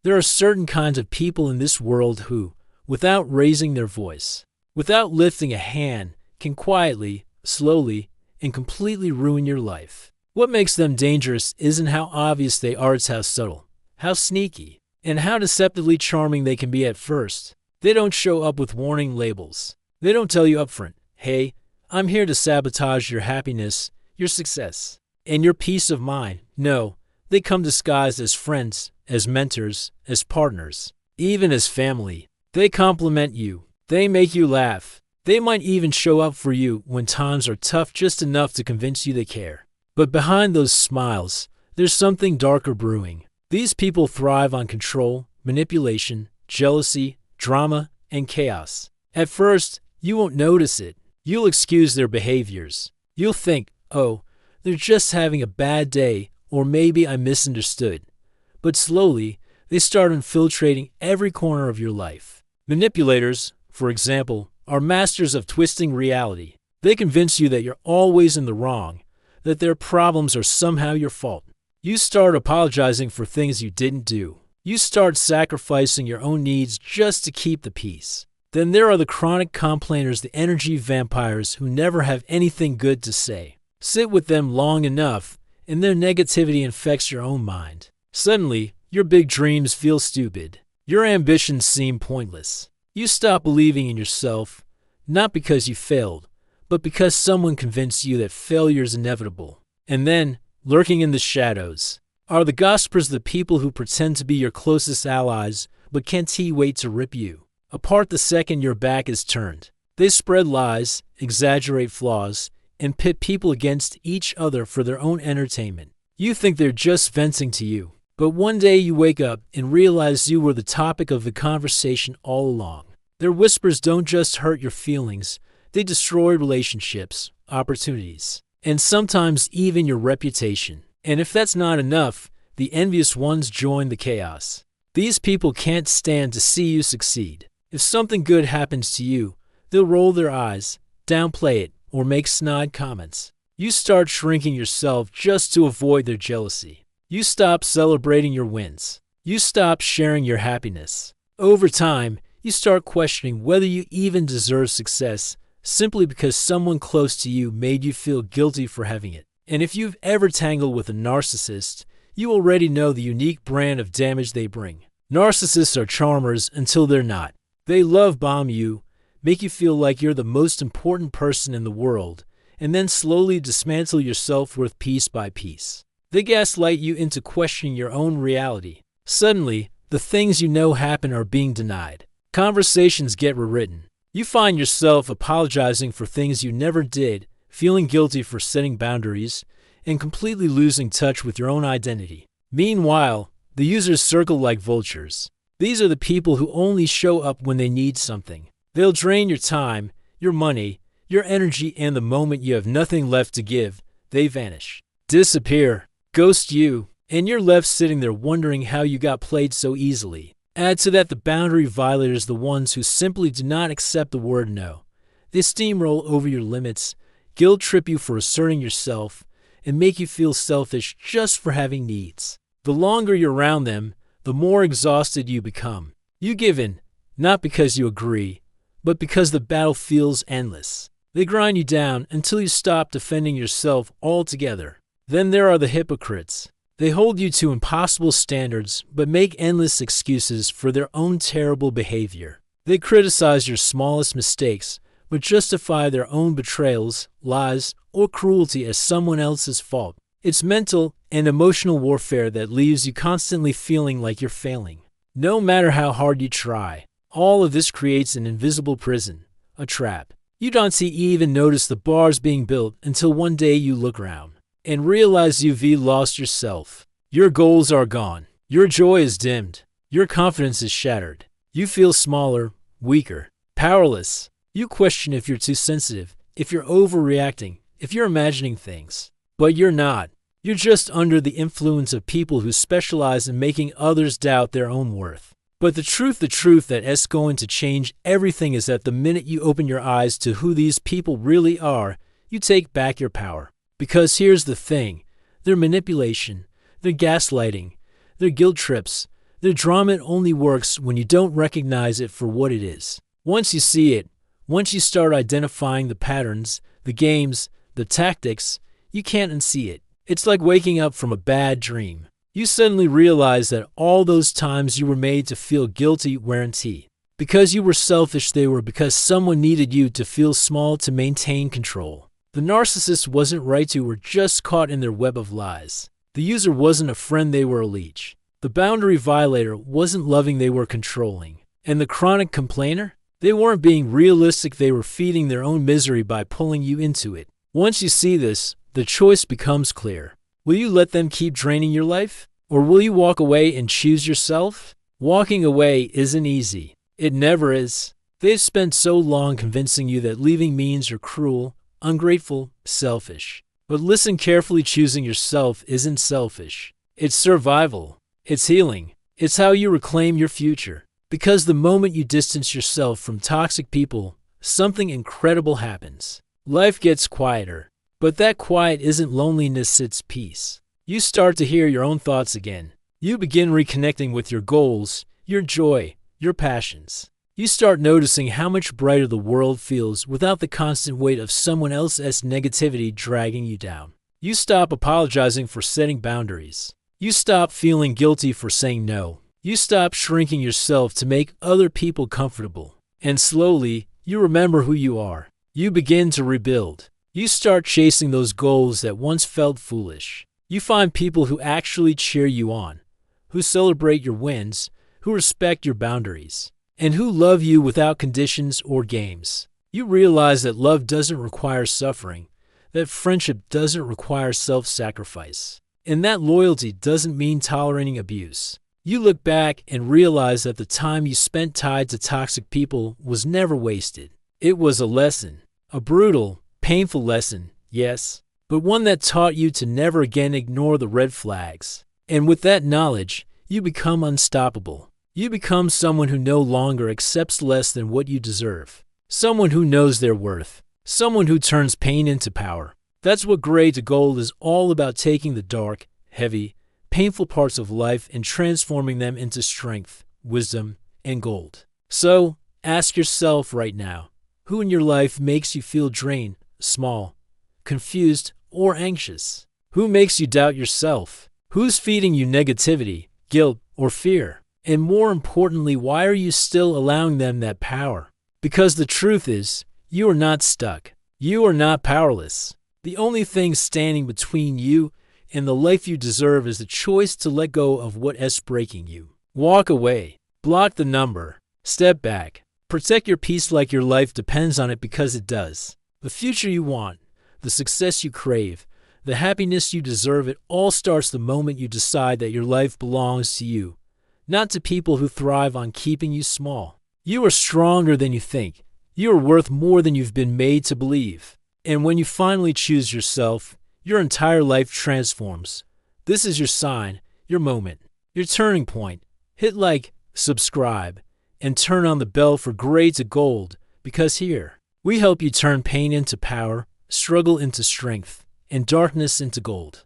There are certain kinds of people in this world who, without raising their voice, without lifting a hand, can quietly, slowly, and completely ruin your life. What makes them dangerous isn't how obvious they are, it's how subtle, how sneaky, and how deceptively charming they can be at first. They don't show up with warning labels. They don't tell you upfront, hey, I'm here to sabotage your happiness, your success, and your peace of mind. No, they come disguised as friends, as mentors, as partners, even as family. They compliment you. They make you laugh. They might even show up for you when times are tough, just enough to convince you they care. But behind those smiles, there's something darker brewing. These people thrive on control, manipulation, jealousy, drama, and chaos. At first, you won't notice it. You'll excuse their behaviors. You'll think, oh, they're just having a bad day, or maybe I misunderstood. But slowly, they start infiltrating every corner of your life. Manipulators, for example, are masters of twisting reality. They convince you that you're always in the wrong, that their problems are somehow your fault. You start apologizing for things you didn't do. You start sacrificing your own needs just to keep the peace. Then there are the chronic complainers, the energy vampires who never have anything good to say. Sit with them long enough, and their negativity infects your own mind. Suddenly, your big dreams feel stupid. Your ambitions seem pointless. You stop believing in yourself, not because you failed, but because someone convinced you that failure is inevitable. And then, lurking in the shadows, are the gossipers, the people who pretend to be your closest allies, but can't wait to rip you apart the second your back is turned. They spread lies, exaggerate flaws, and pit people against each other for their own entertainment. You think they're just venting to you, but one day you wake up and realize you were the topic of the conversation all along. Their whispers don't just hurt your feelings, they destroy relationships, opportunities, and sometimes even your reputation. And if that's not enough, the envious ones join the chaos. These people can't stand to see you succeed. If something good happens to you, they'll roll their eyes, downplay it, or make snide comments. You start shrinking yourself just to avoid their jealousy. You stop celebrating your wins. You stop sharing your happiness. Over time, you start questioning whether you even deserve success simply because someone close to you made you feel guilty for having it. And if you've ever tangled with a narcissist, you already know the unique brand of damage they bring. Narcissists are charmers until they're not. They love bomb you, make you feel like you're the most important person in the world, and then slowly dismantle your self-worth piece by piece. They gaslight you into questioning your own reality. Suddenly, the things you know happen are being denied. Conversations get rewritten. You find yourself apologizing for things you never did, feeling guilty for setting boundaries, and completely losing touch with your own identity. Meanwhile, the users circle like vultures. These are the people who only show up when they need something. They'll drain your time, your money, your energy, and the moment you have nothing left to give, they vanish, disappear, ghost you, and you're left sitting there wondering how you got played so easily. Add to that the boundary violators, the ones who simply do not accept the word no. They steamroll over your limits, guilt trip you for asserting yourself, and make you feel selfish just for having needs. The longer you're around them, the more exhausted you become. You give in, not because you agree, but because the battle feels endless. They grind you down until you stop defending yourself altogether. Then there are the hypocrites. They hold you to impossible standards, but make endless excuses for their own terrible behavior. They criticize your smallest mistakes, but justify their own betrayals, lies, or cruelty as someone else's fault. It's mental and emotional warfare that leaves you constantly feeling like you're failing. No matter how hard you try, all of this creates an invisible prison, a trap. You don't even notice the bars being built until one day you look around and realize you've lost yourself. Your goals are gone. Your joy is dimmed. Your confidence is shattered. You feel smaller, weaker, powerless. You question if you're too sensitive, if you're overreacting, if you're imagining things. But you're not. You're just under the influence of people who specialize in making others doubt their own worth. But the truth that's going to change everything is that the minute you open your eyes to who these people really are, you take back your power. Because here's the thing, their manipulation, their gaslighting, their guilt trips, The drama only works when you don't recognize it for what it is. Once you see it, once you start identifying the patterns, the games, the tactics, you can't unsee it. It's like waking up from a bad dream. You suddenly realize that all those times you were made to feel guilty weren't because you were selfish, they were because someone needed you to feel small to maintain control. The narcissist wasn't right, you were just caught in their web of lies. The user wasn't a friend, they were a leech. The boundary violator wasn't loving, they were controlling. And the chronic complainer? They weren't being realistic, they were feeding their own misery by pulling you into it. Once you see this, the choice becomes clear. Will you let them keep draining your life? Or will you walk away and choose yourself? Walking away isn't easy. It never is. They've spent so long convincing you that leaving means you're cruel, ungrateful, selfish. But listen carefully, choosing yourself isn't selfish. It's survival. It's healing. It's how you reclaim your future. Because the moment you distance yourself from toxic people, something incredible happens. Life gets quieter. But that quiet isn't loneliness, it's peace. You start to hear your own thoughts again. You begin reconnecting with your goals, your joy, your passions. You start noticing how much brighter the world feels without the constant weight of someone else's negativity dragging you down. You stop apologizing for setting boundaries. You stop feeling guilty for saying no. You stop shrinking yourself to make other people comfortable. And slowly, you remember who you are. You begin to rebuild. You start chasing those goals that once felt foolish. You find people who actually cheer you on, who celebrate your wins, who respect your boundaries, and who love you without conditions or games. You realize that love doesn't require suffering, that friendship doesn't require self-sacrifice, and that loyalty doesn't mean tolerating abuse. You look back and realize that the time you spent tied to toxic people was never wasted. It was a lesson, a brutal, painful lesson, yes, but one that taught you to never again ignore the red flags. And with that knowledge, you become unstoppable. You become someone who no longer accepts less than what you deserve. Someone who knows their worth. Someone who turns pain into power. That's what Gray to Gold is all about, taking the dark, heavy, painful parts of life and transforming them into strength, wisdom, and gold. So, ask yourself right now, who in your life makes you feel drained, small, confused, or anxious? Who makes you doubt yourself? Who's feeding you negativity, guilt, or fear? And more importantly, why are you still allowing them that power? Because the truth is, you are not stuck. You are not powerless. The only thing standing between you and the life you deserve is the choice to let go of what is breaking you. Walk away. Block the number. Step back. Protect your peace like your life depends on it, because it does. The future you want, the success you crave, the happiness you deserve, it all starts the moment you decide that your life belongs to you, not to people who thrive on keeping you small. You are stronger than you think. You are worth more than you've been made to believe. And when you finally choose yourself, your entire life transforms. This is your sign, your moment, your turning point. Hit like, subscribe, and turn on the bell for Gray to Gold, because here, we help you turn pain into power, struggle into strength, and darkness into gold.